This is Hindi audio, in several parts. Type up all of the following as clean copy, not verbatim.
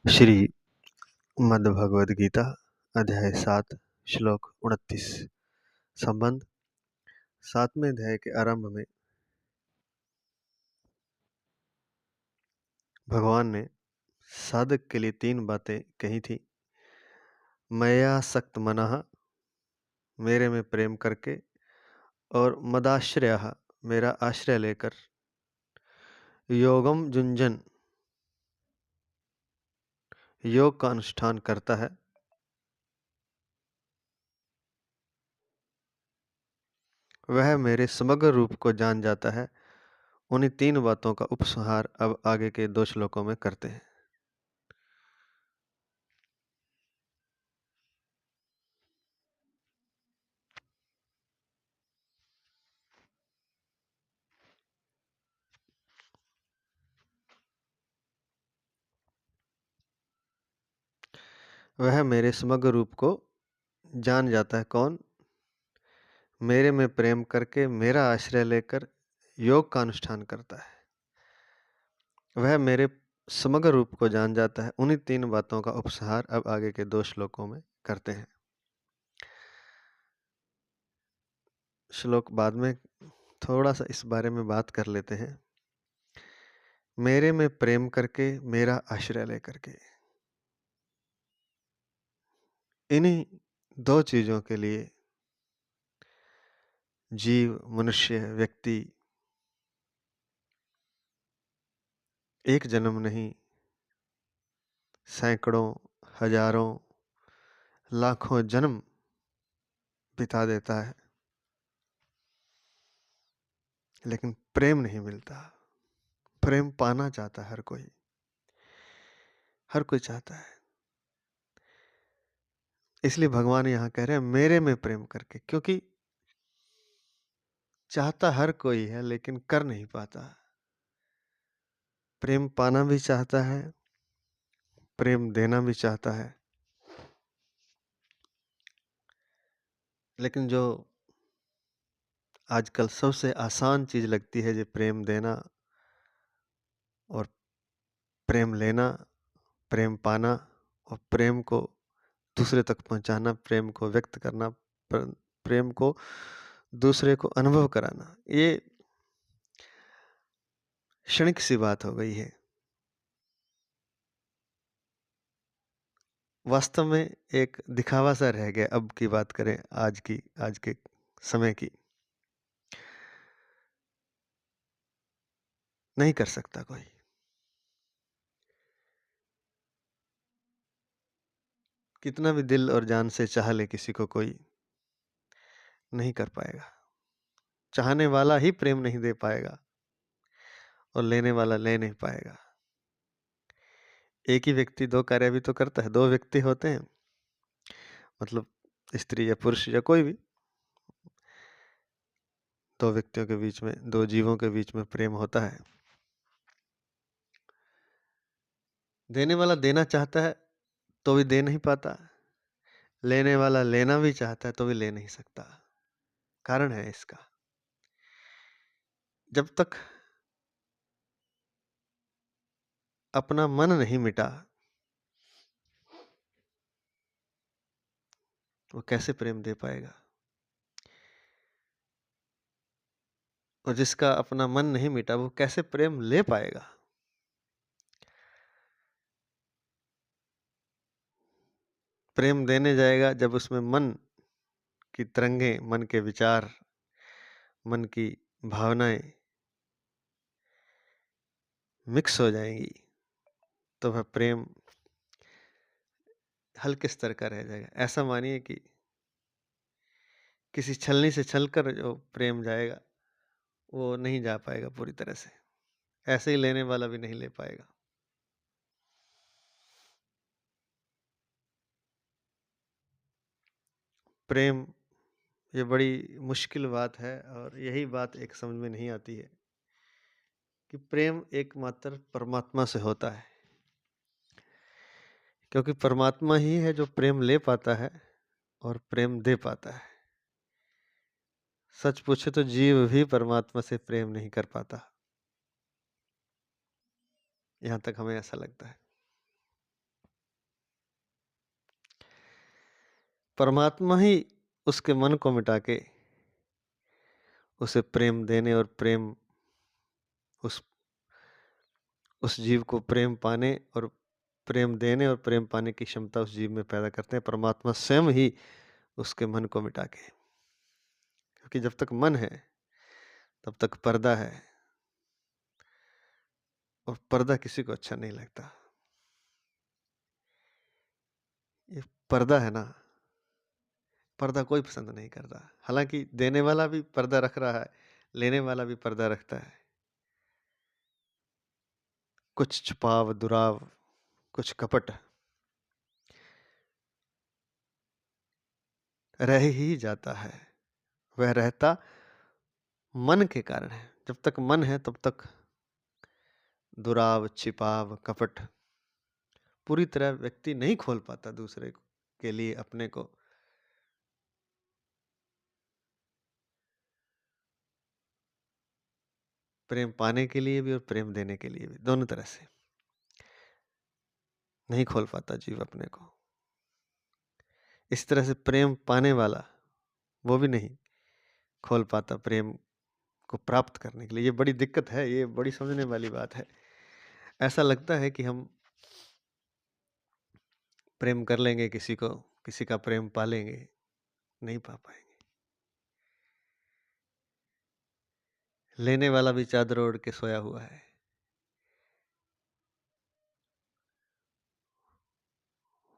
श्री मद्भगवद गीता अध्याय 7 श्लोक 29। संबंध 7वें अध्याय के आरंभ में भगवान ने साधक के लिए 3 बातें कही थी। मया सक्त मनः, मेरे में प्रेम करके, और मदाश्रयः, मेरा आश्रय लेकर, योगम जुंजन, योग का अनुष्ठान करता है, वह मेरे समग्र रूप को जान जाता है। उन्हीं 3 बातों का उपसंहार अब आगे के 2 श्लोकों में करते हैं। वह मेरे समग्र रूप को जान जाता है। कौन? मेरे में प्रेम करके, मेरा आश्रय लेकर योग का अनुष्ठान करता है, वह मेरे समग्र रूप को जान जाता है। उन्हीं 3 बातों का उपसंहार अब आगे के 2 श्लोकों में करते हैं। श्लोक बाद में थोड़ा सा इस बारे में बात कर लेते हैं। मेरे में प्रेम करके, मेरा आश्रय लेकर के, इन्हीं 2 चीजों के लिए जीव, मनुष्य, व्यक्ति एक जन्म नहीं, सैकड़ों, हजारों, लाखों जन्म बिता देता है, लेकिन प्रेम नहीं मिलता। प्रेम पाना चाहता है हर कोई चाहता है। इसलिए भगवान यहाँ कह रहे हैं मेरे में प्रेम करके, क्योंकि चाहता हर कोई है लेकिन कर नहीं पाता। प्रेम पाना भी चाहता है, प्रेम देना भी चाहता है, लेकिन जो आजकल सबसे आसान चीज लगती है, जो प्रेम देना और प्रेम लेना, प्रेम पाना और प्रेम को दूसरे तक पहुंचाना, प्रेम को व्यक्त करना, प्रेम को दूसरे को अनुभव कराना, ये क्षणिक सी बात हो गई है। वास्तव में एक दिखावा सा रह गया। अब की बात करें, आज के समय की, नहीं कर सकता कोई। कितना भी दिल और जान से चाह ले किसी को, कोई नहीं कर पाएगा। चाहने वाला ही प्रेम नहीं दे पाएगा और लेने वाला ले नहीं पाएगा। एक ही व्यक्ति 2 कार्य भी तो करता है। 2 व्यक्ति होते हैं, मतलब स्त्री या पुरुष या कोई भी, 2 व्यक्तियों के बीच में, 2 जीवों के बीच में प्रेम होता है। देने वाला देना चाहता है तो भी दे नहीं पाता, लेने वाला लेना भी चाहता है तो भी ले नहीं सकता। कारण है इसका, जब तक अपना मन नहीं मिटा, वो कैसे प्रेम दे पाएगा? और जिसका अपना मन नहीं मिटा, वो कैसे प्रेम ले पाएगा? प्रेम देने जाएगा जब उसमें मन की तरंगें, मन के विचार, मन की भावनाएं मिक्स हो जाएंगी, तो वह प्रेम हल्के स्तर का रह जाएगा। ऐसा मानिए कि किसी छलनी से छलकर जो प्रेम जाएगा, वो नहीं जा पाएगा पूरी तरह से। ऐसे ही लेने वाला भी नहीं ले पाएगा। प्रेम, ये बड़ी मुश्किल बात है, और यही बात एक समझ में नहीं आती है कि प्रेम एकमात्र परमात्मा से होता है, क्योंकि परमात्मा ही है जो प्रेम ले पाता है और प्रेम दे पाता है। सच पूछे तो जीव भी परमात्मा से प्रेम नहीं कर पाता, यहाँ तक हमें ऐसा लगता है। परमात्मा ही उसके मन को मिटा के उसे प्रेम देने और प्रेम उस उस जीव को प्रेम पाने और प्रेम देने और प्रेम पाने की क्षमता उस जीव में पैदा करते हैं। परमात्मा स्वयं ही उसके मन को मिटा के, क्योंकि जब तक मन है तब तक पर्दा है, और पर्दा किसी को अच्छा नहीं लगता। ये पर्दा है ना, पर्दा कोई पसंद नहीं करता। हालांकि देने वाला भी पर्दा रख रहा है, लेने वाला भी पर्दा रखता है। कुछ छुपाव, दुराव, कुछ कपट रह ही जाता है। वह रहता मन के कारण है। जब तक मन है तब तक दुराव, छिपाव, कपट पूरी तरह व्यक्ति नहीं खोल पाता दूसरे के लिए, अपने को। प्रेम पाने के लिए भी और प्रेम देने के लिए भी, दोनों तरह से नहीं खोल पाता जीव अपने को। इस तरह से प्रेम पाने वाला वो भी नहीं खोल पाता प्रेम को प्राप्त करने के लिए। ये बड़ी दिक्कत है, ये बड़ी समझने वाली बात है। ऐसा लगता है कि हम प्रेम कर लेंगे किसी को, किसी का प्रेम पा लेंगे, नहीं पा पाएंगे। लेने वाला भी चादर ओढ़ के सोया हुआ है,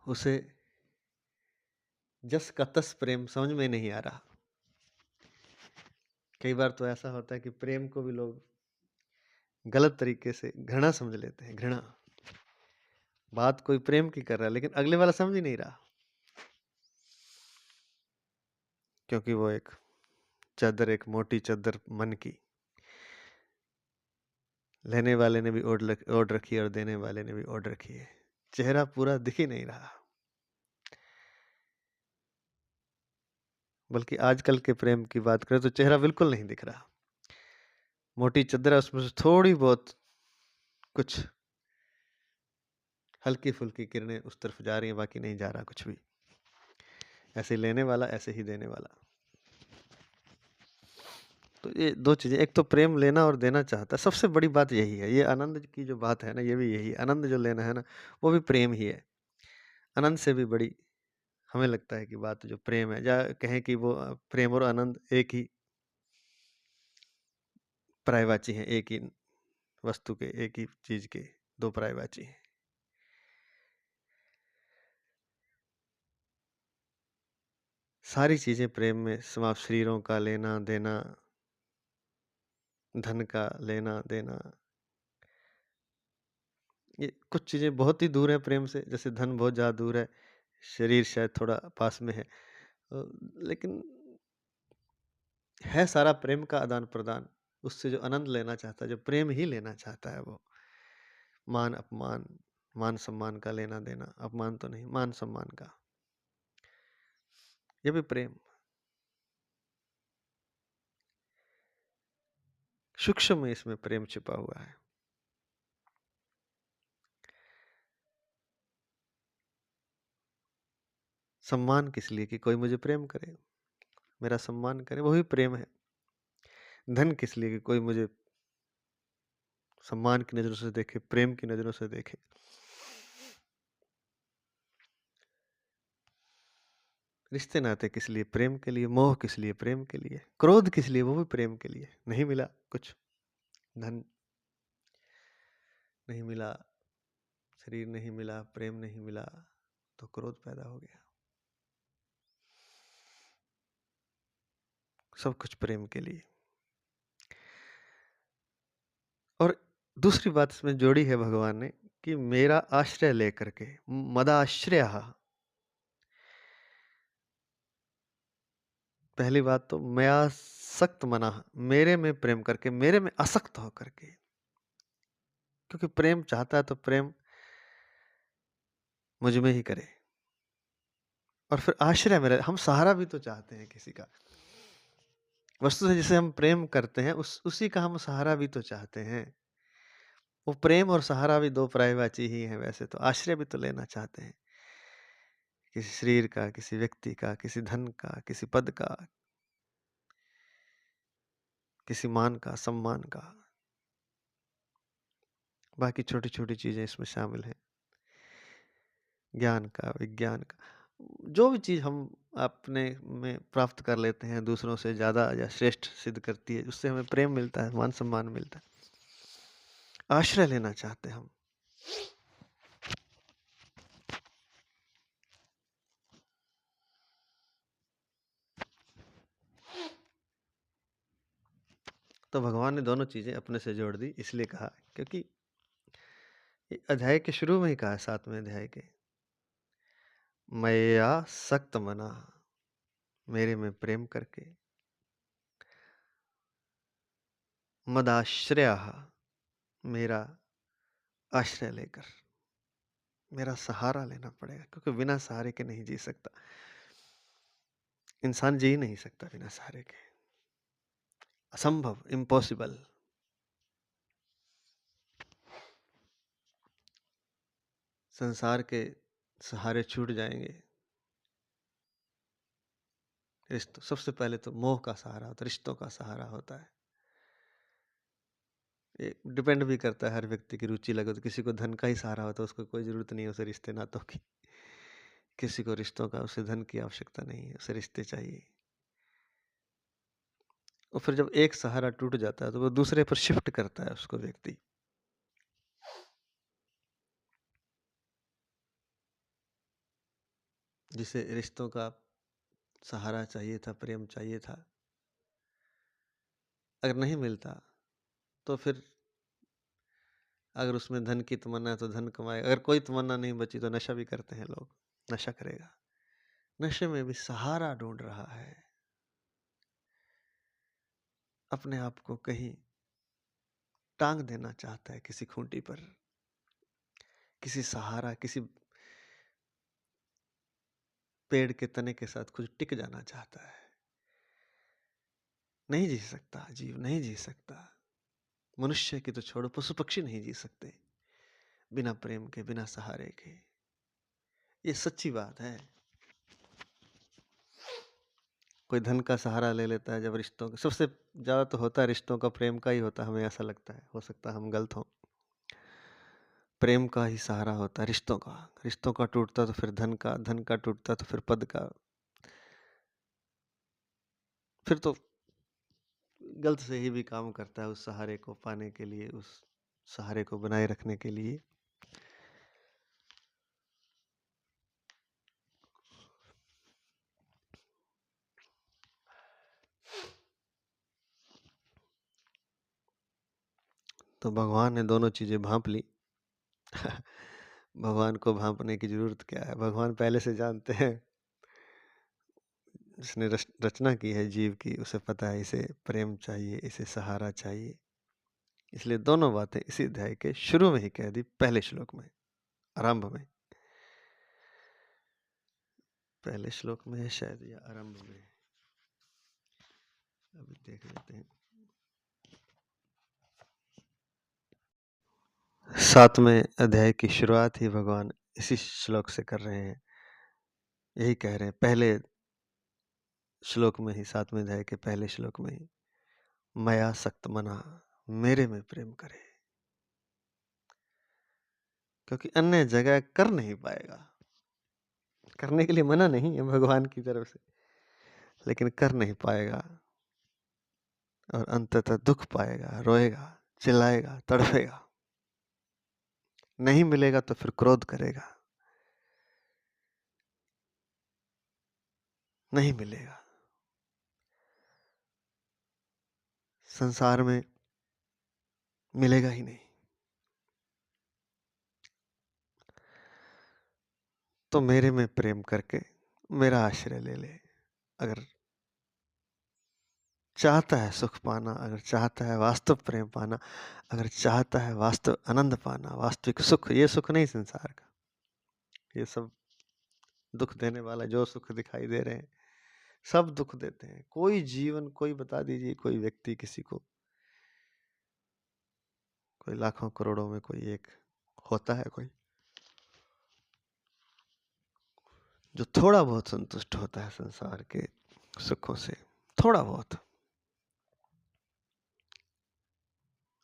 उसे जस का तस प्रेम समझ में नहीं आ रहा। कई बार तो ऐसा होता है कि प्रेम को भी लोग गलत तरीके से घृणा समझ लेते हैं। घृणा, बात कोई प्रेम की कर रहा है लेकिन अगले वाला समझ ही नहीं रहा, क्योंकि वो एक चादर, एक मोटी चादर मन की लेने वाले ने भी ओढ़ रखी है और देने वाले ने भी ओढ़ रखी है। चेहरा पूरा दिख ही नहीं रहा। बल्कि आजकल के प्रेम की बात करें तो चेहरा बिल्कुल नहीं दिख रहा। मोटी चादर है, उसमें से थोड़ी बहुत कुछ हल्की फुल्की किरणें उस तरफ जा रही हैं, बाकी नहीं जा रहा कुछ भी। ऐसे ही लेने वाला, ऐसे ही देने वाला। तो ये दो चीजें, एक तो प्रेम लेना और देना चाहता है। सबसे बड़ी बात यही है। ये आनंद की जो बात है ना, ये भी यही, आनंद जो लेना है ना, वो भी प्रेम ही है। आनंद से भी बड़ी हमें लगता है कि बात जो प्रेम है, या कहें कि वो प्रेम और आनंद एक ही पर्यायवाची हैं, एक ही वस्तु के, एक ही चीज के दो पर्यायवाची हैं। सारी चीजें प्रेम में समाप्त। शरीरों का लेना देना, धन का लेना देना, ये कुछ चीजें बहुत ही दूर है प्रेम से। जैसे धन बहुत ज्यादा दूर है, शरीर शायद थोड़ा पास में है, लेकिन है सारा प्रेम का आदान प्रदान। उससे जो आनंद लेना चाहता है, जो प्रेम ही लेना चाहता है, वो मान अपमान, मान सम्मान का लेना देना, अपमान तो नहीं, मान सम्मान का, ये भी प्रेम। सूक्ष्म में इसमें प्रेम छिपा हुआ है। सम्मान किस लिए? कि कोई मुझे प्रेम करे, मेरा सम्मान करे, वही प्रेम है। धन किस लिए? कि कोई मुझे सम्मान की नजरों से देखे, प्रेम की नजरों से देखे। रिश्ते नाते किस लिए? प्रेम के लिए। मोह किस लिए? प्रेम के लिए। क्रोध किस लिए? वो भी प्रेम के लिए। नहीं मिला कुछ, धन नहीं मिला, शरीर नहीं मिला, प्रेम नहीं मिला, तो क्रोध पैदा हो गया। सब कुछ प्रेम के लिए। और दूसरी बात इसमें जोड़ी है भगवान ने, कि मेरा आश्रय लेकर के, मदाश्रय। पहली बात तो मैं आसक्त मना, मेरे में प्रेम करके, मेरे में आसक्त होकर के। क्योंकि प्रेम चाहता है तो प्रेम मुझ में ही करे। और फिर आश्रय मेरा, हम सहारा भी तो चाहते हैं किसी का। वस्तु से जिसे हम प्रेम करते हैं, उसी का हम सहारा भी तो चाहते हैं। वो प्रेम और सहारा भी दो पर्यायवाची ही हैं। वैसे तो आश्रय भी तो लेना चाहते हैं किसी शरीर का, किसी व्यक्ति का, किसी धन का, किसी पद का, किसी मान का, सम्मान का। बाकी छोटी-छोटी चीज़ें इसमें शामिल हैं। ज्ञान का, विज्ञान का। जो भी चीज़ हम अपने में प्राप्त कर लेते हैं, दूसरों से ज़्यादा या श्रेष्ठ सिद्ध करती है, उससे हमें प्रेम मिलता है, मान-सम्मान मिलता है। आश्रय लेना चाहते हैं हम। तो भगवान ने दोनों चीज़ें अपने से जोड़ दी, इसलिए कहा क्योंकि ये अध्याय के शुरू में ही कहा है, 7वें अध्याय के, मय्या सक्त मना, मेरे में प्रेम करके, मदाश्रयः, मेरा आश्रय लेकर, मेरा सहारा लेना पड़ेगा, क्योंकि बिना सहारे के नहीं जी सकता। इंसान जी नहीं सकता बिना सहारे के, असंभव, इम्पॉसिबल। संसार के सहारे छूट जाएंगे। रिश्तों, सबसे पहले तो मोह का सहारा होता है, रिश्तों का सहारा होता है। ये डिपेंड भी करता है हर व्यक्ति की रुचि लगे, तो किसी को धन का ही सहारा होता है, उसको कोई ज़रूरत नहीं है उसे रिश्ते नातों की। किसी को रिश्तों का, उसे धन की आवश्यकता नहीं है, उसे रिश्ते चाहिए। और फिर जब एक सहारा टूट जाता है तो वो दूसरे पर शिफ्ट करता है उसको व्यक्ति। जिसे रिश्तों का सहारा चाहिए था, प्रेम चाहिए था, अगर नहीं मिलता तो फिर अगर उसमें धन की तमन्ना है तो धन कमाएगा, अगर कोई तमन्ना नहीं बची तो नशा भी करते हैं लोग, नशा करेगा। नशे में भी सहारा ढूंढ रहा है, अपने आप को कहीं टांग देना चाहता है किसी खूंटी पर, किसी सहारा, किसी पेड़ के तने के साथ कुछ टिक जाना चाहता है। नहीं जी सकता, जीव नहीं जी सकता। मनुष्य की तो छोड़ो, पशु पक्षी नहीं जी सकते बिना प्रेम के, बिना सहारे के। ये सच्ची बात है। कोई धन का सहारा ले लेता है जब रिश्तों का, सबसे ज़्यादा तो होता है रिश्तों का, प्रेम का ही होता है, हमें ऐसा लगता है, हो सकता है हम गलत हों। प्रेम का ही सहारा होता है रिश्तों का। रिश्तों का टूटता तो फिर धन का, धन का टूटता तो फिर पद का, फिर तो गलत से ही भी काम करता है उस सहारे को पाने के लिए, उस सहारे को बनाए रखने के लिए। तो भगवान ने दोनों चीज़ें भांप ली। भगवान को भांपने की जरूरत क्या है, भगवान पहले से जानते हैं। जिसने रचना की है जीव की, उसे पता है इसे प्रेम चाहिए, इसे सहारा चाहिए। इसलिए दोनों बातें इसी अध्याय के शुरू में ही कह दी, पहले श्लोक में, आरंभ में। पहले श्लोक में है शायद, या आरंभ में, अभी देख लेते हैं। 7वें अध्याय की शुरुआत ही भगवान इसी श्लोक से कर रहे हैं। यही कह रहे हैं पहले श्लोक में ही, 7वें अध्याय के पहले श्लोक में ही, मया सक्त मना, मेरे में प्रेम करे। क्योंकि अन्य जगह कर नहीं पाएगा। करने के लिए मना नहीं है भगवान की तरफ से, लेकिन कर नहीं पाएगा और अंततः दुख पाएगा, रोएगा, चिल्लाएगा, तड़पेगा। नहीं मिलेगा तो फिर क्रोध करेगा। नहीं मिलेगा, संसार में मिलेगा ही नहीं। तो मेरे में प्रेम करके मेरा आश्रय ले ले। अगर चाहता है सुख पाना, अगर चाहता है वास्तव प्रेम पाना, अगर चाहता है वास्तव आनंद पाना, वास्तविक सुख, ये सुख नहीं संसार का, ये सब दुख देने वाला, जो सुख दिखाई दे रहे हैं सब दुख देते हैं। कोई जीवन, कोई बता दीजिए, कोई व्यक्ति किसी को, कोई लाखों करोड़ों में कोई एक होता है कोई जो थोड़ा बहुत संतुष्ट होता है संसार के सुखों से, थोड़ा बहुत,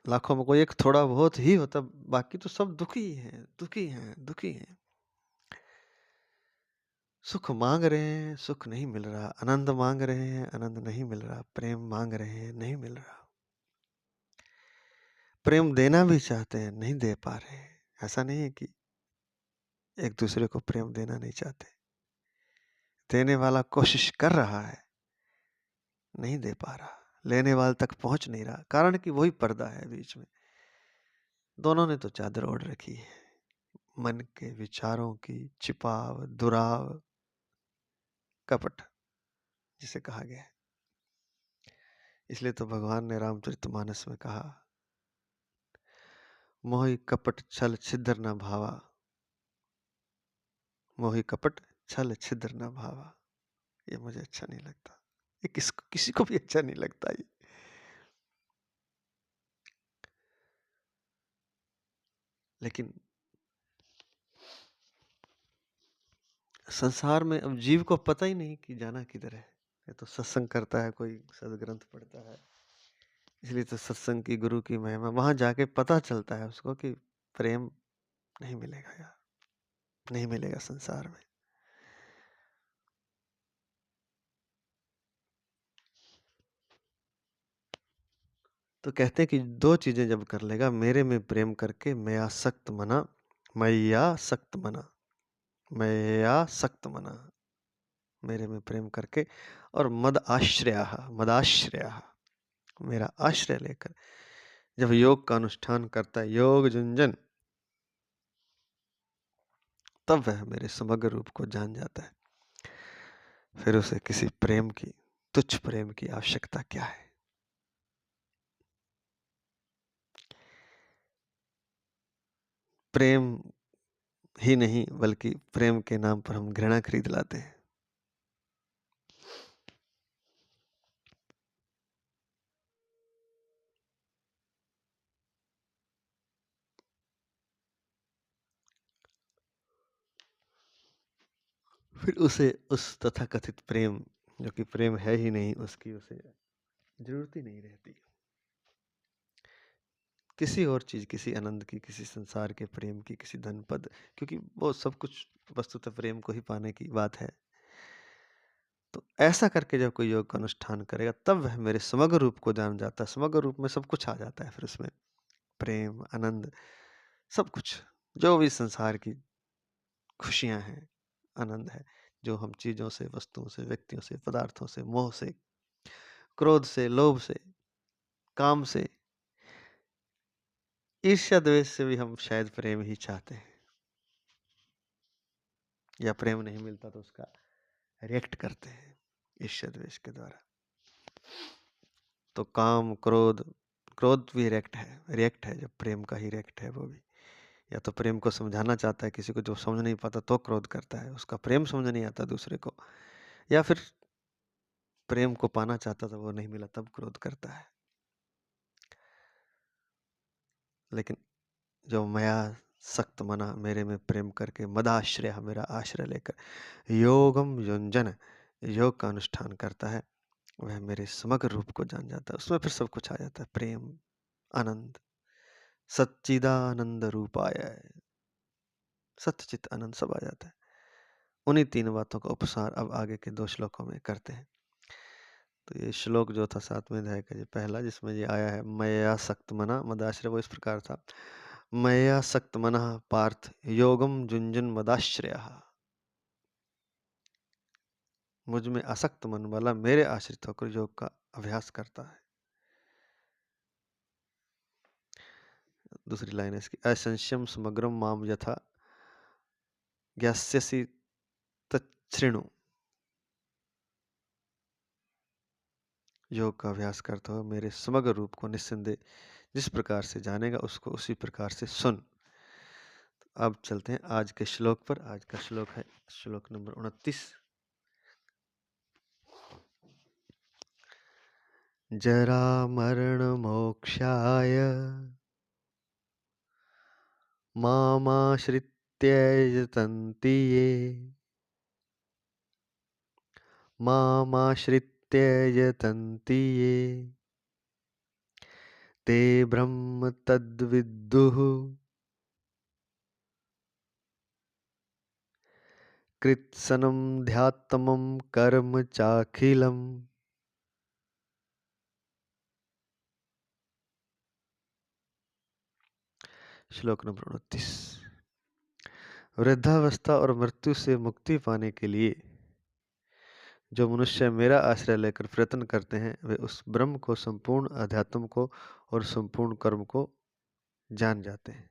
लाखों में कोई एक थोड़ा बहुत ही होता, बाकी तो सब दुखी हैं, दुखी हैं, दुखी हैं। सुख मांग रहे हैं, सुख नहीं मिल रहा, आनंद मांग रहे हैं, आनंद नहीं मिल रहा, प्रेम मांग रहे हैं, नहीं मिल रहा, प्रेम देना भी चाहते हैं, नहीं दे पा रहे हैं। ऐसा नहीं है कि एक दूसरे को प्रेम देना नहीं चाहते, देने वाला कोशिश कर रहा है, नहीं दे पा रहा, लेने वाले तक पहुंच नहीं रहा, कारण कि वही पर्दा है बीच में। दोनों ने तो चादर ओढ़ रखी है, मन के विचारों की छिपाव, दुराव, कपट जिसे कहा गया है। इसलिए तो भगवान ने रामचरितमानस में कहा, मोहि कपट छल छिद्र न भावा, मोहि कपट छल छिद्र न भावा। ये मुझे अच्छा नहीं लगता, ये किसी को भी अच्छा नहीं लगता ये। लेकिन संसार में अब जीव को पता ही नहीं कि जाना किधर है। ये तो सत्संग करता है, कोई सदग्रंथ पढ़ता है, इसलिए तो सत्संग की, गुरु की महिमा, वहां जाके पता चलता है उसको कि प्रेम नहीं मिलेगा यार, नहीं मिलेगा संसार में। तो कहते हैं कि दो चीजें जब कर लेगा, मेरे में प्रेम करके, मया सक्त मना, मैया सक्त मना, मैया सक्त मना, मेरे में प्रेम करके, और मद आश्रया, मदाश्रया, मेरा आश्रय लेकर जब योग का अनुष्ठान करता है, योग जुंजन, तब वह मेरे समग्र रूप को जान जाता है। फिर उसे किसी प्रेम की, तुच्छ प्रेम की आवश्यकता क्या है। प्रेम ही नहीं, बल्कि प्रेम के नाम पर हम घृणा खरीद लाते हैं। फिर उसे उस तथाकथित प्रेम, जो कि प्रेम है ही नहीं, उसकी उसे जरूरत ही नहीं रहती, किसी और चीज, किसी आनंद की, किसी संसार के प्रेम की, किसी धन पद, क्योंकि वो सब कुछ वस्तुतः प्रेम को ही पाने की बात है। तो ऐसा करके जब कोई योग का अनुष्ठान करेगा, तब वह मेरे समग्र रूप को जान जाता है। समग्र रूप में सब कुछ आ जाता है, फिर उसमें प्रेम, आनंद, सब कुछ, जो भी संसार की खुशियां हैं, आनंद है, जो हम चीजों से, वस्तुओं से, व्यक्तियों से, पदार्थों से, मोह से, क्रोध से, लोभ से, काम से, ईर्ष्या द्वेष से भी हम शायद प्रेम ही चाहते हैं, या प्रेम नहीं मिलता तो उसका रिएक्ट करते हैं ईर्ष्या द्वेष के द्वारा। तो काम, क्रोध, क्रोध भी रिएक्ट है, जब प्रेम का ही रिएक्ट है वो भी। या तो प्रेम को समझाना चाहता है किसी को, जो समझ नहीं पाता तो क्रोध करता है, उसका प्रेम समझ नहीं आता दूसरे को, या फिर प्रेम को पाना चाहता था, वो नहीं मिला, तब क्रोध करता है। लेकिन जो मया सक्त मना, मेरे में प्रेम करके, मदाश्रय, मेरा आश्रय लेकर योगम युंजन, योग का अनुष्ठान करता है, वह मेरे समग्र रूप को जान जाता है। उसमें फिर सब कुछ आ जाता है, प्रेम, आनंद, सच्चिदानंद रूपाय, सत्यचित आनंद सब आ जाता है। उन्हीं तीन बातों का उपसार अब आगे के 2 श्लोकों में करते हैं। तो ये श्लोक जो था 7वें अध्याय का, ये पहला, जिसमें ये आया है, मया सक्त मना मदाश्रय, वो इस प्रकार था, मया सक्त मना पार्थ योगम जुंजन मदाश्रय, मुझ में आसक्त मन वाला मेरे आश्रित होकर योग का अभ्यास करता है। दूसरी लाइन है इसकी, असंशयम समग्रम माम यथा ज्ञास्यसि तच्छृणु, योग का अभ्यास करता हो मेरे समग्र रूप को निस्संदेह जिस प्रकार से जानेगा, उसको उसी प्रकार से सुन। अब चलते हैं आज के श्लोक पर। आज का श्लोक है श्लोक नंबर 29। जरा मरण मोक्षाय मामाश्रित्य यतन्ति ये, मामाश्रित्य यतन्ति ये ते ब्रह्म तद्विद्दुः कृत्स्नं ध्यात्मं कर्म चाखिलम्। श्लोक नंबर 29। वृद्धावस्था और मृत्यु से मुक्ति पाने के लिए जो मनुष्य मेरा आश्रय लेकर प्रयत्न करते हैं वे उस ब्रह्म को, संपूर्ण अध्यात्म को और संपूर्ण कर्म को जान जाते हैं।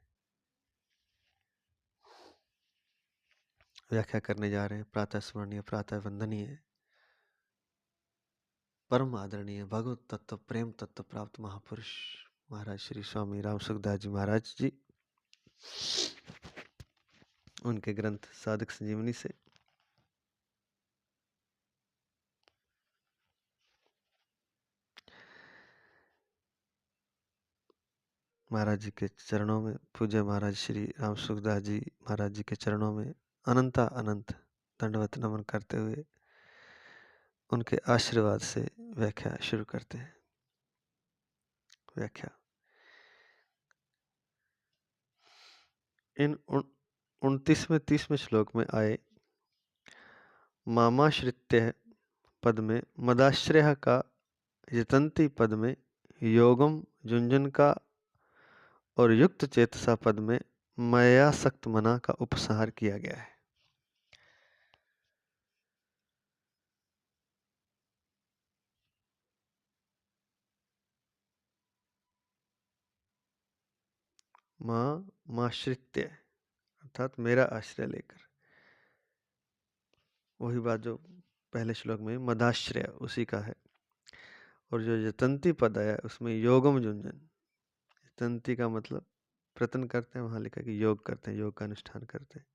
व्याख्या करने जा रहे हैं। प्रातः स्मरणीय, प्रातः वंदनीय, परम आदरणीय भगवत तत्व, प्रेम तत्व प्राप्त महापुरुष महाराज श्री स्वामी राम सुखदास जी महाराज जी, उनके ग्रंथ साधक संजीवनी से महाराज जी के चरणों में, पूज्य महाराज श्री राम सुखदास जी महाराज जी के चरणों में अनंत दंडवत नमन करते हुए उनके आशीर्वाद से व्याख्या शुरू करते हैं। व्याख्या। इन 29वें 30वें श्लोक में आए मामाश्रित्य पद में मदाश्रय का, यतंती पद में योगम जुंजन का और युक्त चेतसा पद में मयासक्त मना का उपसंहार किया गया है। माश्रित्य अर्थात मेरा आश्रय लेकर, वही बात जो पहले श्लोक में मदाश्रय उसी का है। और जो यतंती पद आया उसमें योगम जुंजन, यतंती का मतलब प्रयत्न करते हैं, वहां लिखा कि योग करते हैं, योग का अनुष्ठान करते हैं।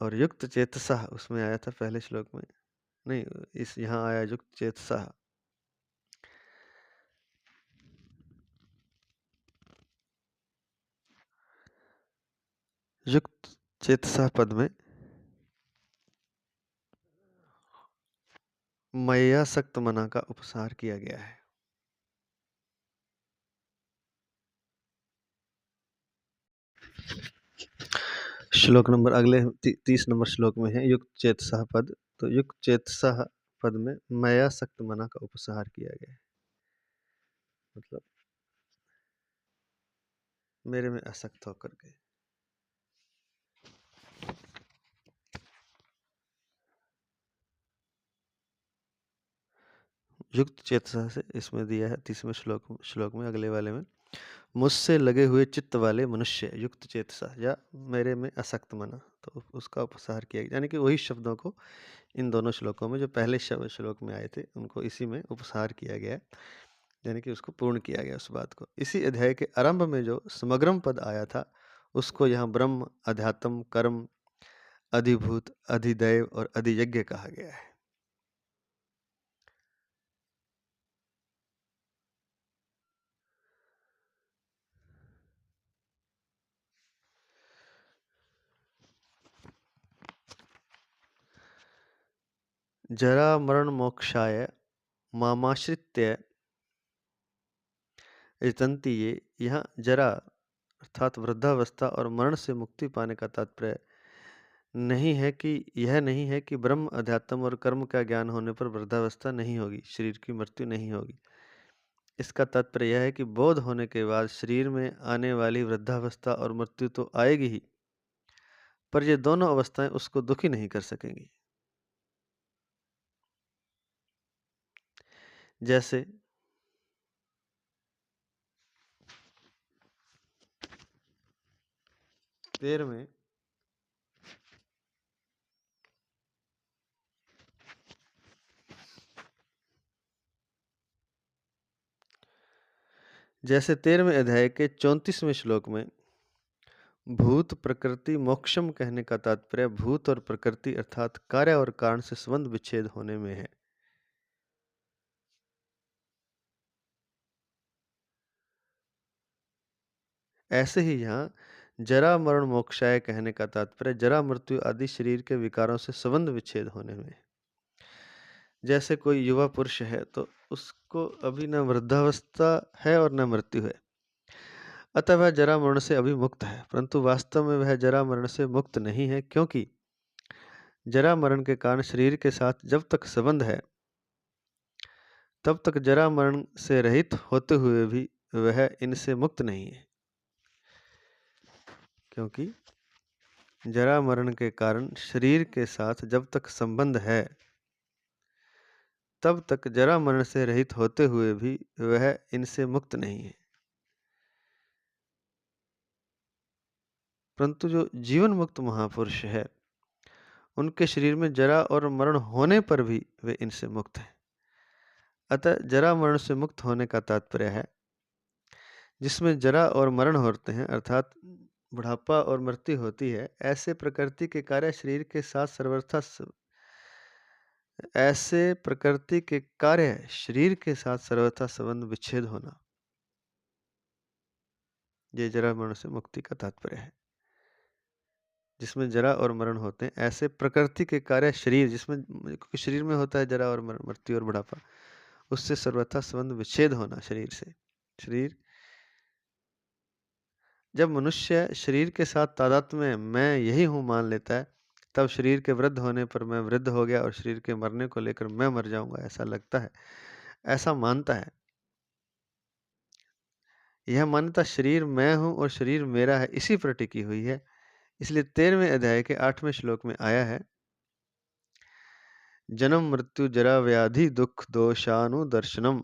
और युक्त चेतसा उसमें आया था पहले श्लोक में, नहीं इस यहाँ आया युक्त चेतसा। युक्त चेतसा पद में मयासक्त मना का उपसार किया गया है। श्लोक नंबर अगले 30 नंबर श्लोक में है युक्त चेतसा पद। तो युक्त चेतसा पद में मयासक्त मना का उपसंहार किया गया है, मतलब मेरे में आसक्त होकर के। युक्त चेतसा से इसमें दिया है 30वें श्लोक में अगले वाले में, मुझसे लगे हुए चित्त वाले मनुष्य युक्त चेतसा या मेरे में आसक्त मना, तो उसका उपसंहार किया गया। यानी कि वही शब्दों को इन दोनों श्लोकों में जो पहले श्लोक में आए थे उनको इसी में उपसंहार किया गया है, यानी कि उसको पूर्ण किया गया उस बात को। इसी अध्याय के आरंभ में जो समग्रम पद आया था उसको यहाँ ब्रह्म, अध्यात्म, कर्म, अधिभूत, अधिदैव और अधियज्ञ कहा गया है। जरा मरण मोक्षाय मामाश्रित्य यतन्ति ये, यहाँ जरा अर्थात वृद्धावस्था और मरण से मुक्ति पाने का तात्पर्य यह नहीं है कि ब्रह्म, अध्यात्म और कर्म का ज्ञान होने पर वृद्धावस्था नहीं होगी, शरीर की मृत्यु नहीं होगी। इसका तात्पर्य यह है कि बोध होने के बाद शरीर में आने वाली वृद्धावस्था और मृत्यु तो आएगी ही, पर ये दोनों अवस्थाएं उसको दुखी नहीं कर सकेंगी। जैसे पैर में जैसे 13वें अध्याय के 34वें श्लोक में भूत प्रकृति मोक्षम कहने का तात्पर्य भूत और प्रकृति अर्थात कार्य और कारण से संबंध विच्छेद होने में है। ऐसे ही यहाँ जरा मरण मोक्षाय कहने का तात्पर्य जरा मृत्यु आदि शरीर के विकारों से संबंध विच्छेद होने में। जैसे कोई युवा पुरुष है तो उसको अभी न वृद्धावस्था है और न मृत्यु है, अतः वह जरा मरण से अभी मुक्त है, परंतु वास्तव में वह जरा मरण से मुक्त नहीं है, क्योंकि जरा मरण के कारण शरीर के साथ जब तक संबंध है तब तक जरा मरण से रहित होते हुए भी वह इनसे मुक्त नहीं है। क्योंकि जरा मरण के कारण शरीर के साथ जब तक संबंध है तब तक जरा मरण से रहित होते हुए भी वह इनसे मुक्त नहीं है। परंतु जो जीवन मुक्त महापुरुष है उनके शरीर में जरा और मरण होने पर भी वे इनसे मुक्त हैं। अतः जरा मरण से मुक्त होने का तात्पर्य है जिसमें जरा और मरण होते हैं, अर्थात बुढ़ापा और मृत्यु होती है, ऐसे प्रकृति के कार्य शरीर के साथ सर्वथा संबंध विच्छेद होना, ये जरा मरण से मुक्ति का तात्पर्य है। जिसमें जरा और मरण होते हैं, ऐसे प्रकृति के कार्य शरीर जिसमें, क्योंकि शरीर में होता है जरा और मृत्यु और बुढ़ापा, उससे सर्वथा संबंध विच्छेद होना शरीर से। शरीर, जब मनुष्य शरीर के साथ तादात्म्य में मैं यही हूँ मान लेता है, तब शरीर के वृद्ध होने पर मैं वृद्ध हो गया और शरीर के मरने को लेकर मैं मर जाऊंगा ऐसा लगता है, ऐसा मानता है। यह मान्यता शरीर मैं हूँ और शरीर मेरा है इसी पर टिकी हुई है। इसलिए 13वें अध्याय के 8वें श्लोक में आया है, जन्म मृत्यु जरा व्याधि दुख दोषानुदर्शनम,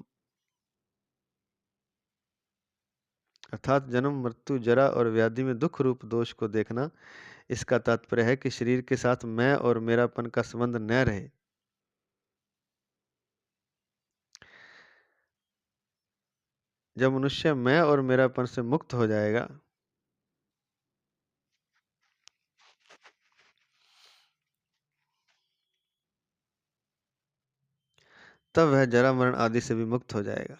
अर्थात जन्म मृत्यु जरा और व्याधि में दुख रूप दोष को देखना। इसका तात्पर्य है कि शरीर के साथ मैं और मेरापन का संबंध न रहे। जब मनुष्य मैं और मेरापन से मुक्त हो जाएगा तब वह जरा मरण आदि से भी मुक्त हो जाएगा।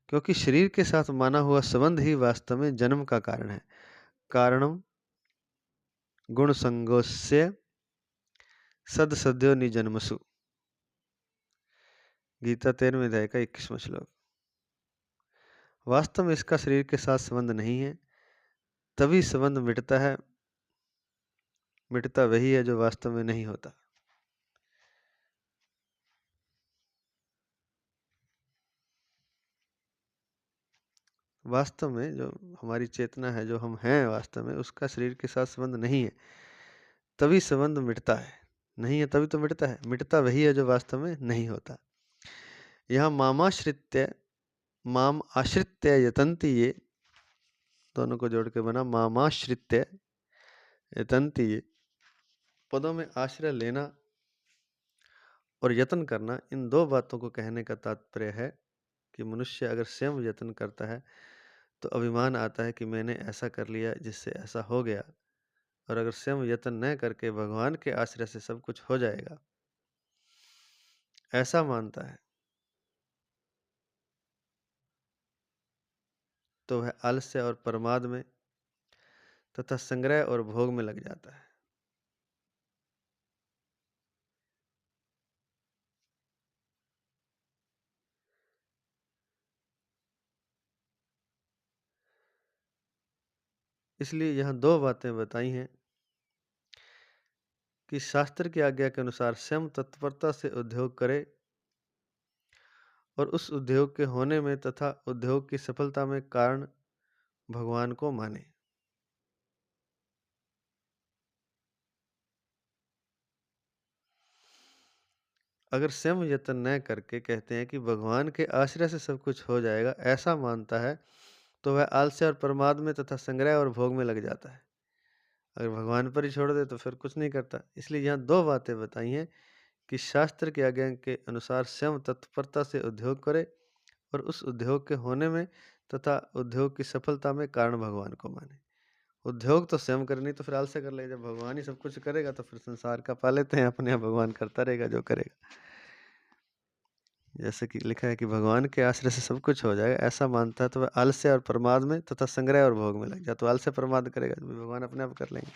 क्योंकि शरीर के साथ माना हुआ संबंध ही वास्तव में जन्म का कारण है। कारणम गुण संगोस्य सद सद्यो निजन्मसु, गीता 13वें अध्याय का 21वां श्लोक। वास्तव में इसका शरीर के साथ संबंध नहीं है, तभी संबंध मिटता है। मिटता वही है जो वास्तव में नहीं होता। वास्तव में जो हमारी चेतना है, जो हम हैं वास्तव में, उसका शरीर के साथ संबंध नहीं है, तभी संबंध मिटता है। नहीं है तभी तो मिटता है। मिटता वही है जो वास्तव में नहीं होता। यहाँ माम आश्रित्य यतन्ति, ये दोनों को जोड़ के बना मामाश्रित्य यतन्ति, ये पदों में आश्रय लेना और यत्न करना, इन दो बातों को कहने का तात्पर्य है कि मनुष्य अगर स्वयं यत्न करता है तो अभिमान आता है कि मैंने ऐसा कर लिया जिससे ऐसा हो गया, और अगर स्वयं यत्न न करके भगवान के आश्रय से सब कुछ हो जाएगा ऐसा मानता है, तो वह आलस्य और प्रमाद में तथा संग्रह और भोग में लग जाता है। इसलिए यहाँ दो बातें बताई हैं कि शास्त्र की आज्ञा के अनुसार स्वयं तत्परता से उद्योग करे और उस उद्योग के होने में तथा उद्योग की सफलता में कारण भगवान को माने। अगर स्वयं यत्न न करके कहते हैं कि भगवान के आश्रय से सब कुछ हो जाएगा ऐसा मानता है, तो वह आलस्य और प्रमाद में तथा संग्रह और भोग में लग जाता है। अगर भगवान पर ही छोड़ दे तो फिर कुछ नहीं करता। इसलिए यहाँ दो बातें बताई हैं कि शास्त्र की आज्ञा के अनुसार स्वयं तत्परता से उद्योग करे और उस उद्योग के होने में तथा उद्योग की सफलता में कारण भगवान को माने। उद्योग तो स्वयं करे, नहीं तो फिर आलस्य कर लेगा। जब भगवान ही सब कुछ करेगा तो फिर संसार का पा लेते हैं अपने आप, भगवान करता रहेगा जो करेगा। जैसे कि लिखा है कि भगवान के आश्रय से सब कुछ हो जाएगा, ऐसा मानता है तो वह आलस्य और प्रमाद में तथा संग्रह और भोग में लग जाए। तो आलस्य प्रमाद करेगा तो भगवान अपने आप कर लेंगे।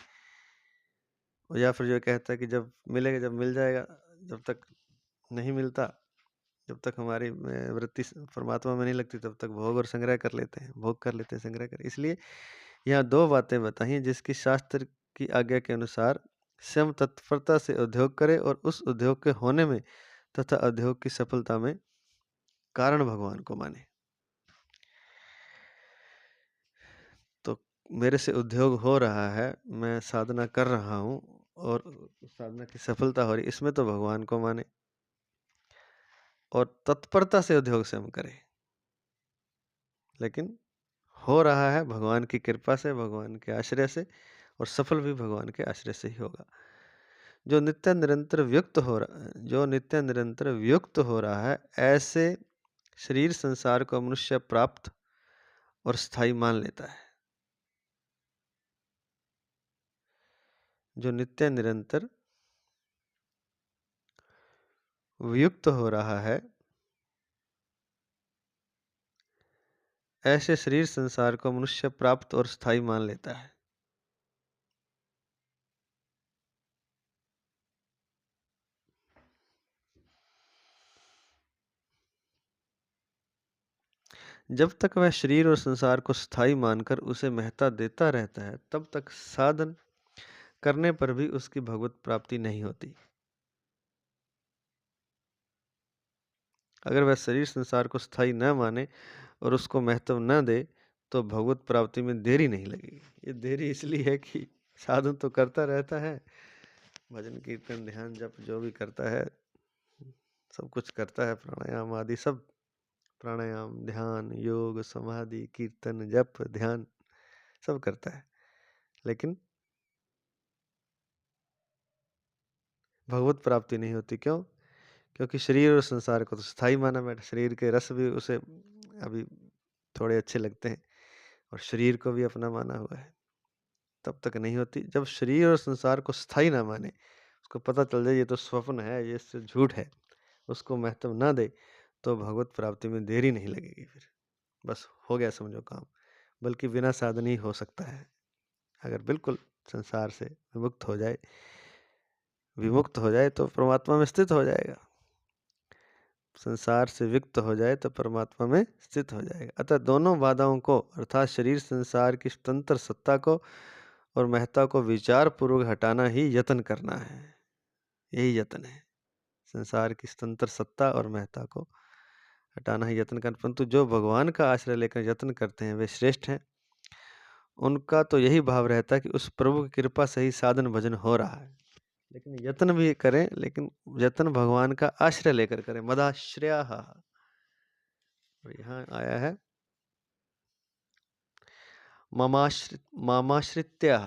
और या फिर जो कहता है कि जब मिलेगा, जब मिल जाएगा, जब तक नहीं मिलता, जब तक हमारी वृत्ति परमात्मा में नहीं लगती, तब तक भोग और संग्रह कर लेते हैं, भोग कर लेते हैं, संग्रह कर। इसलिए यहाँ दो बातें बताई हैं, जिसकी शास्त्र की आज्ञा के अनुसार स्वयं तत्परता से उद्योग करे और उस उद्योग के होने में तथा उद्योग की सफलता में कारण भगवान को माने। तो मेरे से उद्योग हो रहा है, मैं साधना कर रहा हूँ और साधना की सफलता हो रही, इसमें तो भगवान को माने और तत्परता से उद्योग स्वयं करे। लेकिन हो रहा है भगवान की कृपा से, भगवान के आश्रय से, और सफल भी भगवान के आश्रय से ही होगा। जो नित्य निरंतर व्युक्त हो रहा है, ऐसे शरीर संसार को मनुष्य प्राप्त और स्थायी मान लेता है। जो नित्य निरंतर व्युक्त हो रहा है, ऐसे शरीर संसार को मनुष्य प्राप्त और स्थायी मान लेता है। जब तक वह शरीर और संसार को स्थायी मानकर उसे महत्ता देता रहता है, तब तक साधन करने पर भी उसकी भगवत प्राप्ति नहीं होती। अगर वह शरीर संसार को स्थायी न माने और उसको महत्व न दे, तो भगवत प्राप्ति में देरी नहीं लगेगी। ये देरी इसलिए है कि साधन तो करता रहता है, भजन कीर्तन ध्यान जप जो भी करता है, सब कुछ करता है, प्राणायाम आदि सब, प्राणायाम ध्यान योग समाधि कीर्तन जप ध्यान सब करता है, लेकिन भगवत प्राप्ति नहीं होती। क्यों? क्योंकि शरीर और संसार को तो स्थायी माना बैठा, शरीर के रस भी उसे अभी थोड़े अच्छे लगते हैं और शरीर को भी अपना माना हुआ है, तब तक नहीं होती। जब शरीर और संसार को स्थायी ना माने, उसको पता चल जाए ये तो स्वप्न है, ये झूठ है, उसको महत्व ना दे, तो भगवत प्राप्ति में देरी नहीं लगेगी। फिर बस हो गया समझो काम। बल्कि बिना साधन ही हो सकता है। अगर बिल्कुल संसार से विमुक्त हो जाए तो परमात्मा में स्थित हो जाएगा। संसार से विमुक्त हो जाए तो परमात्मा में स्थित हो जाएगा। अतः दोनों बाधाओं को, अर्थात शरीर संसार की स्वतंत्र सत्ता को और महत्ता को विचार पूर्वक हटाना ही यत्न करना है। यही यत्न है, संसार की स्वतंत्र सत्ता और महत्ता को हटाना ही यत्न करना। परंतु जो भगवान का आश्रय लेकर यत्न करते हैं वे श्रेष्ठ हैं। उनका तो यही भाव रहता है कि उस प्रभु की कृपा से ही साधन भजन हो रहा है। लेकिन यत्न भी करें, लेकिन यत्न भगवान का आश्रय लेकर करें। मदाश्रया, और यहाँ आया है मामाश्रित्या।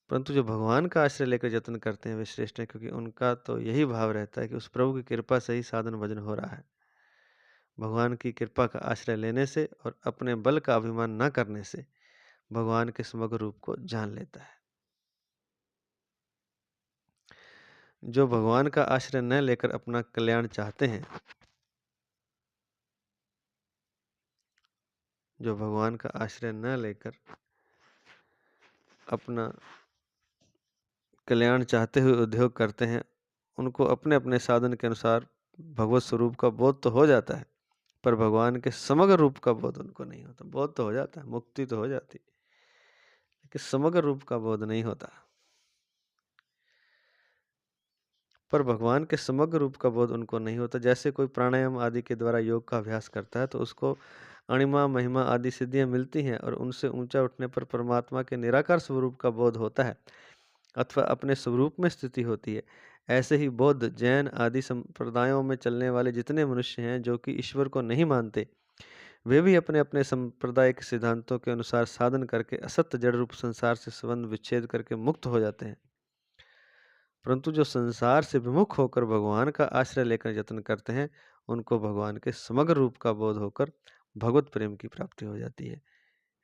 परंतु जो भगवान का आश्रय लेकर यत्न करते हैं वे श्रेष्ठ हैं, क्योंकि उनका तो यही भाव रहता है कि उस प्रभु की कृपा से ही साधन भजन हो रहा है। भगवान की कृपा का आश्रय लेने से और अपने बल का अभिमान न करने से भगवान के समग्र रूप को जान लेता है। जो भगवान का आश्रय न लेकर अपना कल्याण चाहते हैं, जो भगवान का आश्रय न लेकर अपना कल्याण चाहते हुए उद्योग करते हैं, उनको अपने अपने साधन के अनुसार भगवत स्वरूप का बोध तो हो जाता है, पर भगवान के समग्र रूप का बोध उनको नहीं होता। बोध तो हो जाता है, मुक्ति तो हो जाती, लेकिन समग्र रूप का बोध नहीं होता। पर भगवान के समग्र रूप का बोध उनको नहीं होता। जैसे कोई प्राणायाम आदि के द्वारा योग का अभ्यास करता है तो उसको अणिमा महिमा आदि सिद्धियां मिलती हैं और उनसे ऊंचा उठने पर परमात्मा के निराकार स्वरूप का बोध होता है अथवा अपने स्वरूप में स्थिति होती है। ऐसे ही बौद्ध जैन आदि संप्रदायों में चलने वाले जितने मनुष्य हैं जो कि ईश्वर को नहीं मानते, वे भी अपने अपने संप्रदाय के सिद्धांतों के अनुसार साधन करके असत्य जड़ रूप संसार से संबंध विच्छेद करके मुक्त हो जाते हैं। परंतु जो संसार से विमुख होकर भगवान का आश्रय लेकर यत्न करते हैं, उनको भगवान के समग्र रूप का बोध होकर भगवत प्रेम की प्राप्ति हो जाती है।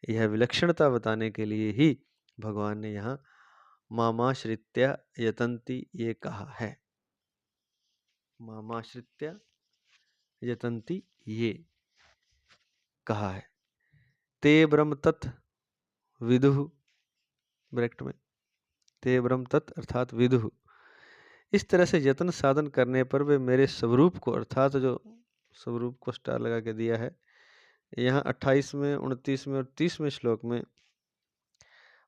यह विलक्षणता बताने के लिए ही भगवान ने यहाँ मामाश्रित्य यतन्ति ये कहा है। मामाश्रित्य यतन्ति ये कहा है। ते ब्रह्म तत् विदुः, ब्रैकेट में ते ब्रह्म तत् अर्थात विदुः। इस तरह से यत्न साधन करने पर वे मेरे स्वरूप को, अर्थात जो स्वरूप को स्टार लगा के दिया है यहाँ 28वें 29वें और 30वें श्लोक में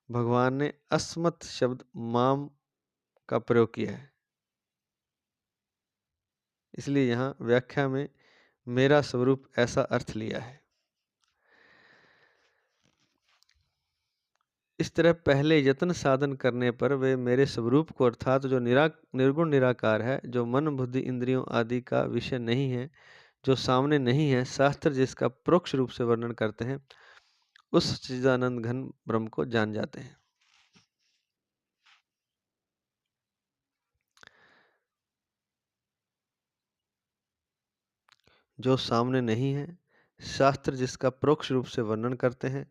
भगवान ने अस्मत् शब्द माम का प्रयोग किया है, इसलिए यहाँ व्याख्या में मेरा स्वरूप ऐसा अर्थ लिया है। इस तरह पहले यत्न साधन करने पर वे मेरे स्वरूप को, अर्थात जो निर्गुण निराकार है, जो मन बुद्धि इंद्रियों आदि का विषय नहीं है, जो सामने नहीं है, शास्त्र जिसका परोक्ष रूप से वर्णन करते हैं, उस सच्चिदानंद घन ब्रह्म को जान जाते हैं। जो सामने नहीं है, शास्त्र जिसका परोक्ष रूप से वर्णन करते हैं,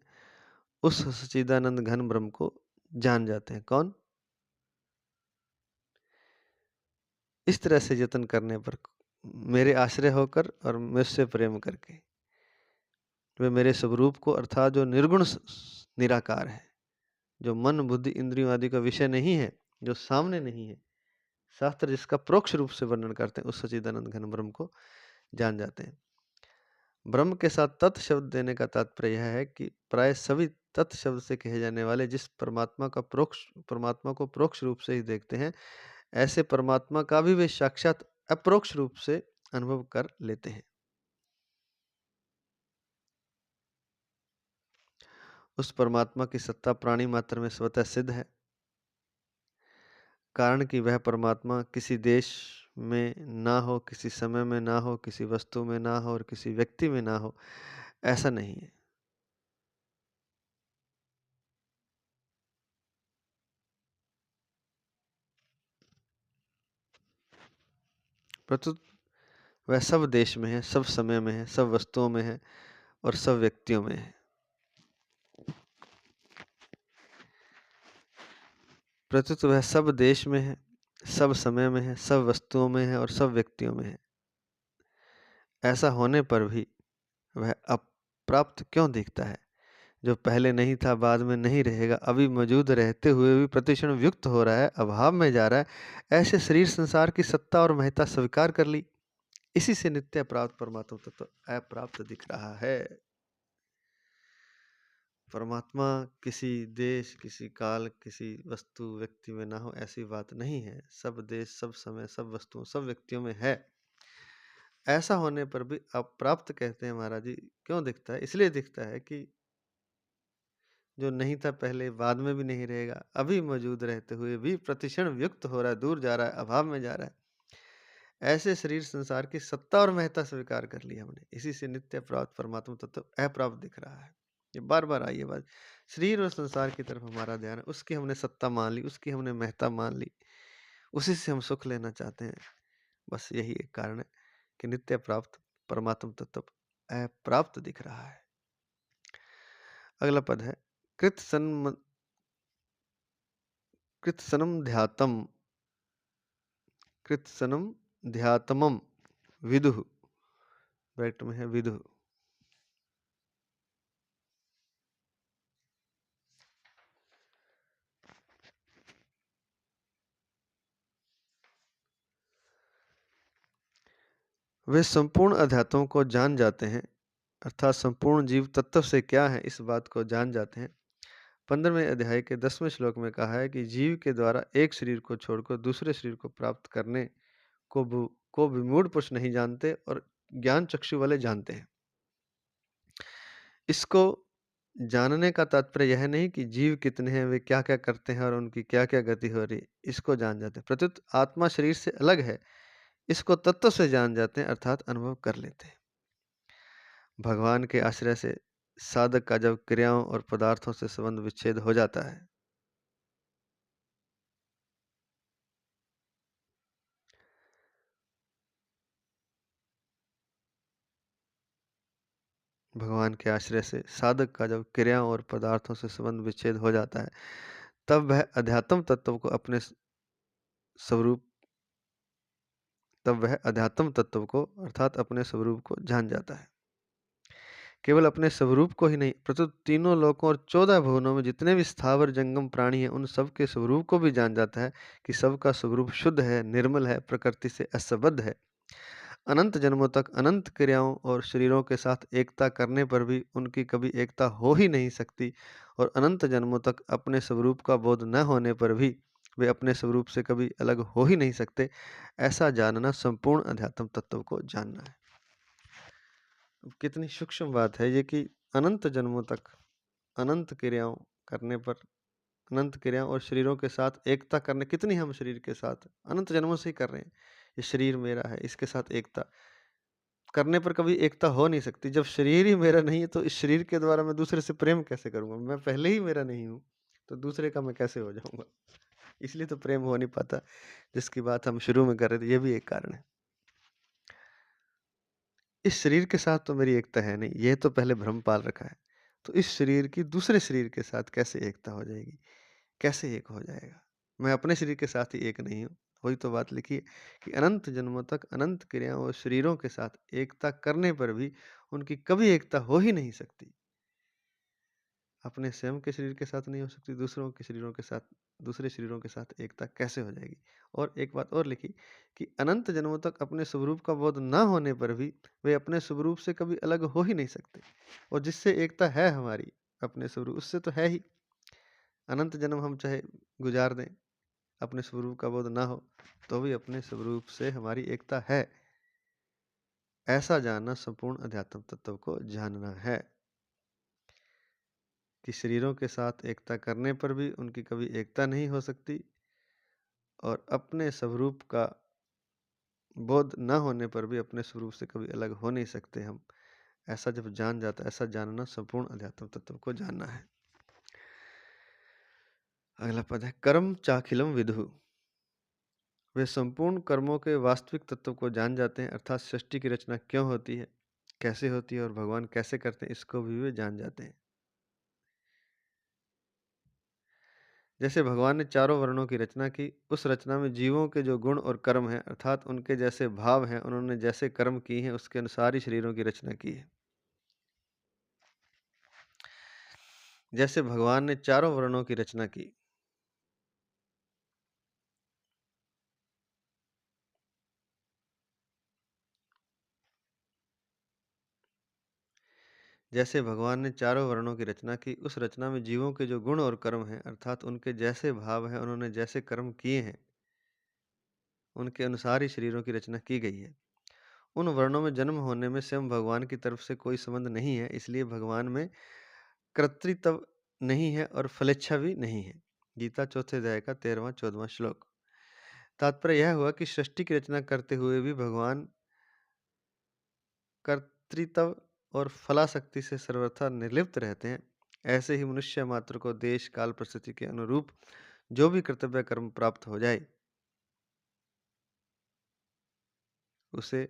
उस सच्चिदानंद घन ब्रह्म को जान जाते हैं। कौन? इस तरह से यत्न करने पर, मेरे आश्रय होकर और मुझसे प्रेम करके, वे मेरे स्वरूप को, अर्थात जो निर्गुण निराकार है, जो मन बुद्धि इंद्रियों आदि का विषय नहीं है, जो सामने नहीं है, शास्त्र जिसका परोक्ष रूप से वर्णन करते हैं, उस सच्चिदानंद घन ब्रह्म को जान जाते हैं। ब्रह्म के साथ तत् शब्द देने का तात्पर्य यह है कि प्राय सभी तत् शब्द से कहे जाने वाले जिस परमात्मा को परोक्ष रूप से ही देखते हैं, ऐसे परमात्मा का भी वे साक्षात अपरोक्ष रूप से अनुभव कर लेते हैं। उस परमात्मा की सत्ता प्राणी मात्र में स्वतः सिद्ध है, कारण कि वह परमात्मा किसी देश में ना हो, किसी समय में ना हो, किसी वस्तु में ना हो और किसी व्यक्ति में ना हो, ऐसा नहीं है। प्रत्युत वह सब देश में है, सब समय में है, सब वस्तुओं में है और सब व्यक्तियों में है। प्रत्युत वह सब देश में है, सब समय में है, सब वस्तुओं में है और सब व्यक्तियों में है। ऐसा होने पर भी वह अप्राप्त क्यों दिखता है? जो पहले नहीं था, बाद में नहीं रहेगा, अभी मौजूद रहते हुए भी प्रतिक्षण व्युक्त हो रहा है, अभाव में जा रहा है, ऐसे शरीर संसार की सत्ता और महत्ता स्वीकार कर ली। इसी से नित्य प्राप्त परमात्मा तत्व अप्राप्त दिख रहा है। परमात्मा किसी देश, किसी काल, किसी वस्तु व्यक्ति में ना हो, ऐसी बात नहीं है। सब देश, सब समय, सब वस्तुओं, सब व्यक्तियों में है। ऐसा होने पर भी अप्राप्त कहते हैं महाराज जी। क्यों दिखता है? इसलिए दिखता है कि जो नहीं था पहले, बाद में भी नहीं रहेगा, अभी मौजूद रहते हुए भी प्रतिक्षण व्युक्त हो रहा है, दूर जा रहा है, अभाव में जा रहा है। ऐसे शरीर संसार की सत्ता और महत्ता स्वीकार कर ली हमने। इसी से नित्य प्राप्त परमात्मा तत्व अप्राप्त दिख रहा है। ये बार बार आई है बात। शरीर और संसार की तरफ हमारा ध्यान है, उसकी हमने सत्ता मान ली, उसकी हमने महत्ता मान ली, उसी से हम सुख लेना चाहते हैं। बस यही एक कारण है कि नित्य प्राप्त परमात्म तत्व अप्राप्त दिख रहा है। अगला पद है कृतसन्म कृतसनम ध्यातम कृतसनम ध्यातमम विदुः, ब्रैकेट में है विदुः। वे संपूर्ण अध्यात्मों को जान जाते हैं, अर्थात संपूर्ण जीव तत्व से क्या है इस बात को जान जाते हैं। 15वें अध्याय के 10वें श्लोक में कहा है कि जीव के द्वारा एक शरीर को छोड़कर दूसरे शरीर को प्राप्त करने को विमूढ़ पुरुष नहीं जानते और ज्ञान चक्षु वाले जानते हैं। इसको जानने का तात्पर्य यह नहीं कि जीव कितने हैं, वे क्या क्या करते हैं और उनकी क्या क्या गति हो रही है, इसको जान जाते हैं। प्रत्युत आत्मा शरीर से अलग है, इसको तत्व से जान जाते हैं, अर्थात अनुभव कर लेते हैं। भगवान के आश्रय से साधक का जब क्रियाओं और पदार्थों से संबंध विच्छेद हो जाता है, भगवान के आश्रय से साधक का जब क्रियाओं और पदार्थों से संबंध विच्छेद हो जाता है, तब वह अध्यात्म तत्व को अपने स्वरूप तब वह अध्यात्म तत्व को अर्थात अपने स्वरूप को जान जाता है। केवल अपने स्वरूप को ही नहीं, प्रत्युत तीनों लोकों और 14 भुवनों में जितने भी स्थावर जंगम प्राणी हैं, उन सब के स्वरूप को भी जान जाता है कि सबका स्वरूप शुद्ध है, निर्मल है, प्रकृति से असंबद्ध है। अनंत जन्मों तक अनंत क्रियाओं और शरीरों के साथ एकता करने पर भी उनकी कभी एकता हो ही नहीं सकती, और अनंत जन्मों तक अपने स्वरूप का बोध न होने पर भी वे अपने स्वरूप से कभी अलग हो ही नहीं सकते। ऐसा जानना संपूर्ण अध्यात्म तत्व को जानना है। कितनी सूक्ष्म बात है ये कि अनंत जन्मों तक अनंत क्रियाओं करने पर, अनंत क्रियाओं और शरीरों के साथ एकता करने, कितनी हम शरीर के साथ अनंत जन्मों से ही कर रहे हैं, ये शरीर मेरा है, इसके साथ एकता करने पर कभी एकता हो नहीं सकती। जब शरीर ही मेरा नहीं है तो इस शरीर के द्वारा मैं दूसरे से प्रेम कैसे करूंगा? मैं पहले ही मेरा नहीं हूँ तो दूसरे का मैं कैसे हो जाऊंगा? इसलिए तो प्रेम हो नहीं पाता, जिसकी बात हम शुरू में कर रहे थे, ये भी एक कारण है। इस शरीर के साथ तो मेरी एकता है नहीं, ये तो पहले भ्रम पाल रखा है। तो इस शरीर की दूसरे शरीर के साथ कैसे एकता हो जाएगी? कैसे एक हो जाएगा? मैं अपने शरीर के साथ ही एक नहीं हूँ। वही तो बात लिखी है कि अनंत जन्मों तक अनंत क्रियाओं और शरीरों के साथ एकता करने पर भी उनकी कभी एकता हो ही नहीं सकती। अपने स्वयं के शरीर के साथ नहीं हो सकती, दूसरों के शरीरों के साथ, दूसरे शरीरों के साथ एकता कैसे हो जाएगी? और एक बात और लिखी कि अनंत जन्मों तक अपने स्वरूप का बोध ना होने पर भी वे अपने स्वरूप से कभी अलग हो ही नहीं सकते, और जिससे एकता है हमारी अपने स्वरूप, उससे तो है ही। अनंत जन्म हम चाहे गुजार दें, अपने स्वरूप का बोध ना हो तो भी अपने स्वरूप से हमारी एकता है। ऐसा जानना संपूर्ण अध्यात्म तत्व को जानना है कि शरीरों के साथ एकता करने पर भी उनकी कभी एकता नहीं हो सकती, और अपने स्वरूप का बोध न होने पर भी अपने स्वरूप से कभी अलग हो नहीं सकते हम। ऐसा जब जान जाता है, ऐसा जानना संपूर्ण अध्यात्म तत्व को जानना है। अगला पद है कर्म चाखिलम विदुः। वे संपूर्ण कर्मों के वास्तविक तत्व को जान जाते हैं, अर्थात सृष्टि की रचना क्यों होती है, कैसे होती है और भगवान कैसे करते हैं, इसको भी वे जान जाते हैं। जैसे भगवान ने चारों वर्णों की रचना की, उस रचना में जीवों के जो गुण और कर्म हैं, अर्थात उनके जैसे भाव हैं, उन्होंने जैसे कर्म किए हैं, उसके अनुसार ही शरीरों की रचना की है। जैसे भगवान ने चारों वर्णों की रचना की, जैसे भगवान ने चारों वर्णों की रचना की, उस रचना में जीवों के जो गुण और कर्म हैं, अर्थात उनके जैसे भाव हैं, उन्होंने जैसे कर्म किए हैं, उनके अनुसार ही शरीरों की रचना की गई है। उन वर्णों में जन्म होने में स्वयं भगवान की तरफ से कोई संबंध नहीं है, इसलिए भगवान में कर्तृत्व नहीं है और फलेच्छा भी नहीं है। गीता चौथे अध्याय का 13वां 14वां श्लोक। तात्पर्य यह हुआ कि सृष्टि की रचना करते हुए भी भगवान कर्तृत्व और फलाशक्ति से सर्वथा निर्लिप्त रहते हैं। ऐसे ही मनुष्य मात्र को देश काल परिस्थिति के अनुरूप जो भी कर्तव्य कर्म प्राप्त हो जाए, उसे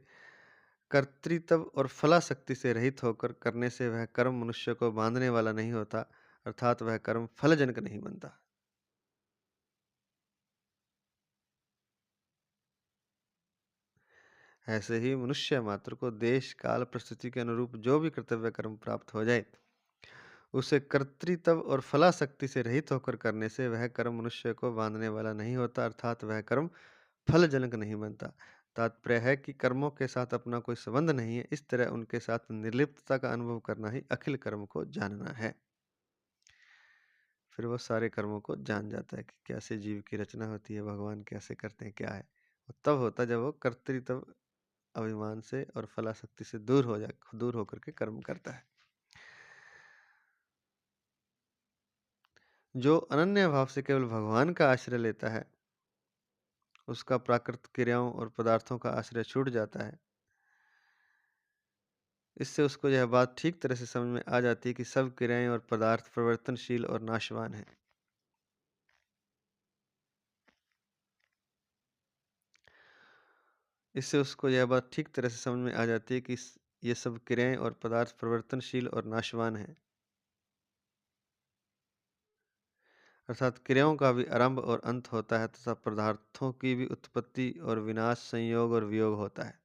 कर्तृत्व और फलाशक्ति से रहित होकर करने से वह कर्म मनुष्य को बांधने वाला नहीं होता, अर्थात वह कर्म फलजनक नहीं बनता। ऐसे ही मनुष्य मात्र को देश काल परिस्थिति के अनुरूप जो भी कर्तव्य कर्म प्राप्त हो जाए, उसे कर्तृत्व और फलाशक्ति से रहित होकर करने से वह कर्म मनुष्य को बांधने वाला नहीं होता, अर्थात वह कर्म फलजनक नहीं बनता। तात्पर्य है कि कर्मों के साथ अपना कोई संबंध नहीं है, इस तरह उनके साथ निर्लिप्तता का अनुभव करना ही अखिल कर्म को जानना है। फिर वो सारे कर्मों को जान जाता है कि कैसे जीव की रचना होती है, भगवान कैसे करते हैं, क्या है। और तब होता है जब वो कर्तृत्व अभिमान से और फलाशक्ति से दूर होकर के कर्म करता है। जो अनन्य भाव से केवल भगवान का आश्रय लेता है, उसका प्राकृतिक क्रियाओं और पदार्थों का आश्रय छूट जाता है। इससे उसको यह बात ठीक तरह से समझ में आ जाती है कि सब क्रियाएं और पदार्थ परिवर्तनशील और नाशवान हैं। इससे उसको यह बात ठीक तरह से समझ में आ जाती है कि ये सब क्रियाएं और पदार्थ परिवर्तनशील और नाशवान हैं, अर्थात क्रियाओं का भी आरंभ और अंत होता है तथा पदार्थों की भी उत्पत्ति और विनाश, संयोग और वियोग होता है।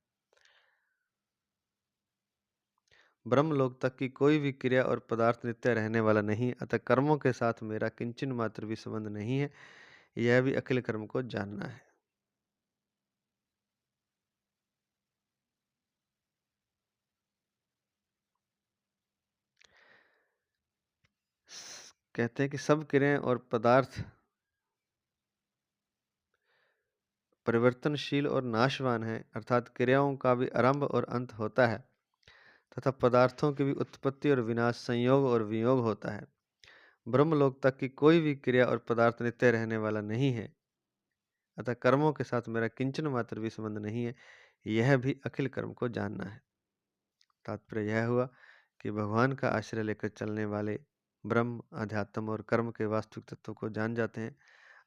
ब्रह्मलोक तक की कोई भी क्रिया और पदार्थ नित्य रहने वाला नहीं, अतः कर्मों के साथ मेरा किंचन मात्र भी संबंध नहीं है। यह भी अखिल कर्म को जानना है। कहते हैं कि सब क्रियाएं और पदार्थ परिवर्तनशील और नाशवान है, अर्थात क्रियाओं का भी आरंभ और अंत होता है तथा पदार्थों की भी उत्पत्ति और विनाश, संयोग और वियोग होता है। ब्रह्मलोक तक की कोई भी क्रिया और पदार्थ नित्य रहने वाला नहीं है, अतः कर्मों के साथ मेरा किंचन मात्र भी संबंध नहीं है। यह भी अखिल कर्म को जानना है। तात्पर्य यह हुआ कि भगवान का आश्रय लेकर चलने वाले ब्रह्म, अध्यात्म और कर्म के वास्तविक तत्व को जान जाते हैं।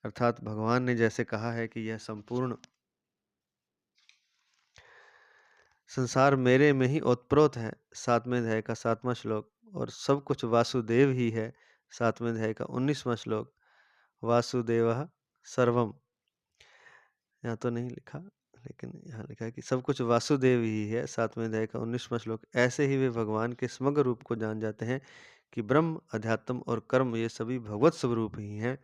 अर्थात भगवान ने जैसे कहा है कि यह संपूर्ण संसार मेरे में ही ओतप्रोत है, 7वें अध्याय का 7वां श्लोक, और सब कुछ वासुदेव ही है, 7वें अध्याय का 19वां श्लोक। वासुदेवः सर्वम, यहाँ तो नहीं लिखा, लेकिन यहाँ लिखा है कि सब कुछ वासुदेव ही है, 7वें अध्याय का 19वां श्लोक। ऐसे ही वे भगवान के समग्र रूप को जान जाते हैं कि ब्रह्म, अध्यात्म और कर्म ये सभी भगवत स्वरूप ही हैं।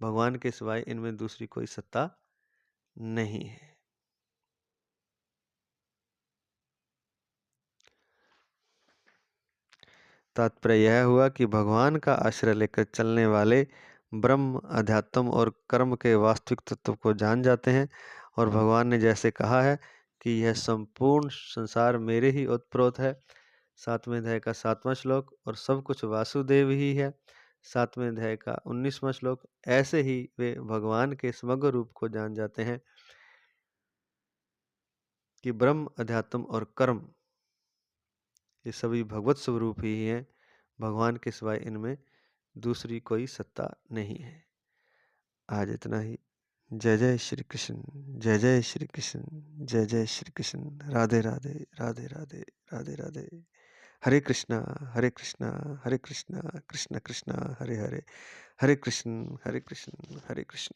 भगवान के सिवाय इनमें दूसरी कोई सत्ता नहीं है। तात्पर्य यह हुआ कि भगवान का आश्रय लेकर चलने वाले ब्रह्म, अध्यात्म और कर्म के वास्तविक तत्व को जान जाते हैं, और भगवान ने जैसे कहा है कि यह संपूर्ण संसार मेरे ही ओतप्रोत है, 7वें अध्याय का 7वां श्लोक, और सब कुछ वासुदेव ही है, 7वें अध्याय का 19वां श्लोक। ऐसे ही वे भगवान के समग्र रूप को जान जाते हैं कि ब्रह्म, अध्यात्म और कर्म ये सभी भगवत स्वरूप ही हैं। भगवान के सिवाय इनमें दूसरी कोई सत्ता नहीं है। आज इतना ही। जय जय श्री कृष्ण, जय जय श्री कृष्ण, जय जय श्री कृष्ण। राधे राधे, राधे राधे, राधे राधे। हरे कृष्णा, हरे कृष्णा, हरे कृष्णा, कृष्ण कृष्णा, हरे हरे, हरे कृष्ण, हरे कृष्ण, हरे कृष्ण।